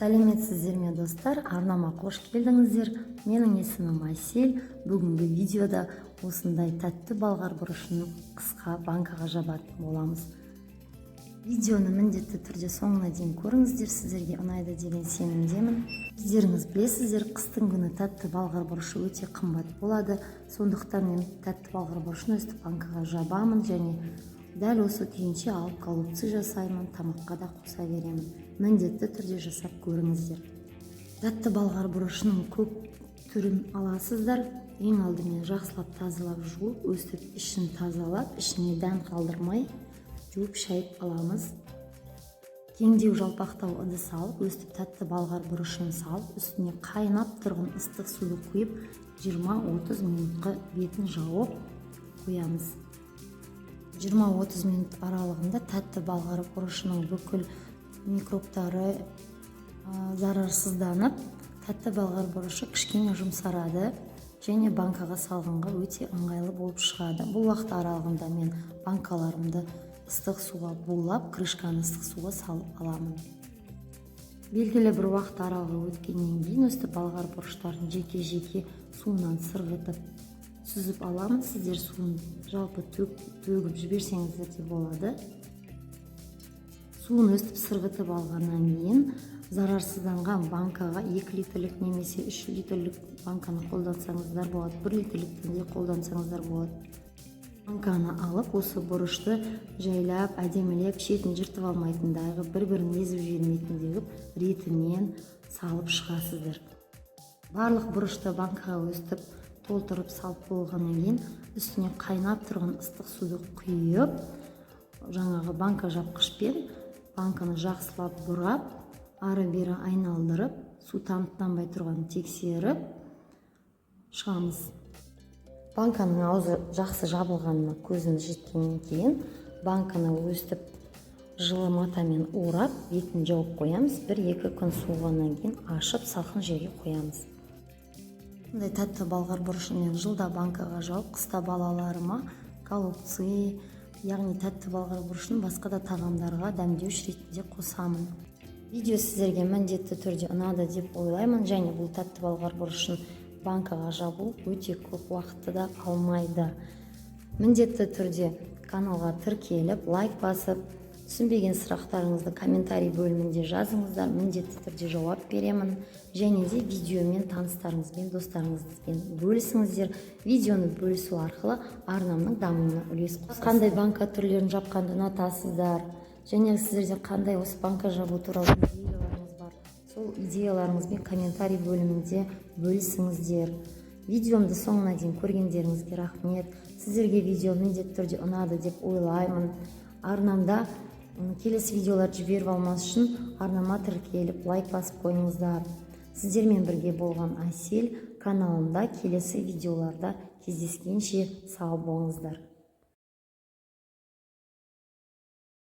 Сәлеметсіздер ме достар, арнама қош келдіңіздер. Менің есімім Айсел. Бүгінгі видеода осындай тәтті балғар бұрышын қысқа банкаға жабатын боламыз. Видеоны міндетті түрде соңына дейін көріңіздер, сіздерге ұнайды деген сенімдемін. Өздеріңіз білесіздер, қыстың күні тәтті балғар бұрышы өте қымбат болады. Сондықтан мен тәтті балғар бұрышын өстіп банкаға жабамын және дәл осы күйінше алып голубцы жасаймын, тамаққа да қоса беремін. Міндетті түрде жасап көріңіздер. Тәтті балғар бұрышының көп түрін аласыздар. Ең алдымен жақсылап тазалап жуып, өстіп ішін тазалап, ішіне дән қалдырмай жуып шайып аламыз. Кеңдеу жалпақтау ыдыс алып, өстіп тәтті балғар бұрышын салып, үстіне қайнап тұрған ыстық суды құйып, 20-30 минутқа бетін жауып қоямыз. 20-30 минут аралығында тәтті балғар бұрышының бүкіл микробтары зарарсызданып, тәтті балғар бұрышы кішкене жұмсарады және банкаға салғанға өте ыңғайлы болып шығады. Бұл уақыт аралығында мен банкаларымды ыстық суға булап, крышканы ыстық суға салып аламын. Белгілі бір уақыт аралығы өткеннен кейін өстіп балғар бұрыштарын жеке-жеке суынан сырғытып сүзіп аламын. Сіздер суын жалпы төгіп жіберсеңіздер де болады. Суын өстіп сырғытып алғаннан кейін зарарсызданған банкаға 2 литрлік немесе 3 литрлік банканы қолдансаңыздар болады, 1 литрліктен де қолдансаңыздар болады. Банканы алып, осы бұрышты жайлап, әдемілеп, шетін жыртып алмайтындағы, бір-бірін езіп жібермейтіндегі ретімен салып шығасыздар. Барлық бұрышты банкаға өстіп толтырып салып болғаннан кейін үстіне қайнап тұрған ыстық суды құйып, жаңағы банка жапқышпен банканы жақсылап бұрап, ары-бері айналдырып, су тамып-танбай тұрғанын тексеріп шығамыз. Банканың аузы жақсы жабылғанына көзіміз жеткеннен кейін банканы өстіп жылы матамен орап, бетін жауып қоямыз. 1-2 күн суығаннан кейін ашып, салқын жерге қоямыз. Бұндай тәтті балғар бұрышын мен жылда банкаға жауып, қыста балаларыма голубцы, яғни тәтті балғар бұрышын басқа да тағамдарға дәмдеуіш ретінде қосамын. Видео сіздерге міндетті түрде ұнады деп ойлаймын, және бұл тәтті балғар бұрышын банкаға жабу өте көп уақытты да алмайды. Міндетті түрде каналға тіркеліп, лайк басып, түсінбеген сұрақтарыңызды комментарий бөлімінде жазыңыздар, міндетті түрде жауап беремін. Және де видеомен таныстарыңызбен, достарыңызбен бөлісіңіздер. Видеоны бөлісу арқылы арнамның дамуына үлес қосасыздар. Қандай банка түрлерін жапқанды ұнатасыздар, және сіздерден қандай осы банка жабу туралы идеяларыңыз бар, сол идеяларыңызбен комментарий бөлімінде бөлісіңіздер. Видеомды соңына дейін көргендеріңізге рахмет. Сіздерге видео міндетті түрде ұнады деп ойлаймын. Арнамда келесі видеолар жіберіп алмас үшін арнама тіркеліп, лайк басып қойыңыздар. Сіздермен бірге болған Айсел. Каналымда келесі видеоларда кездескенше сау болыңыздар.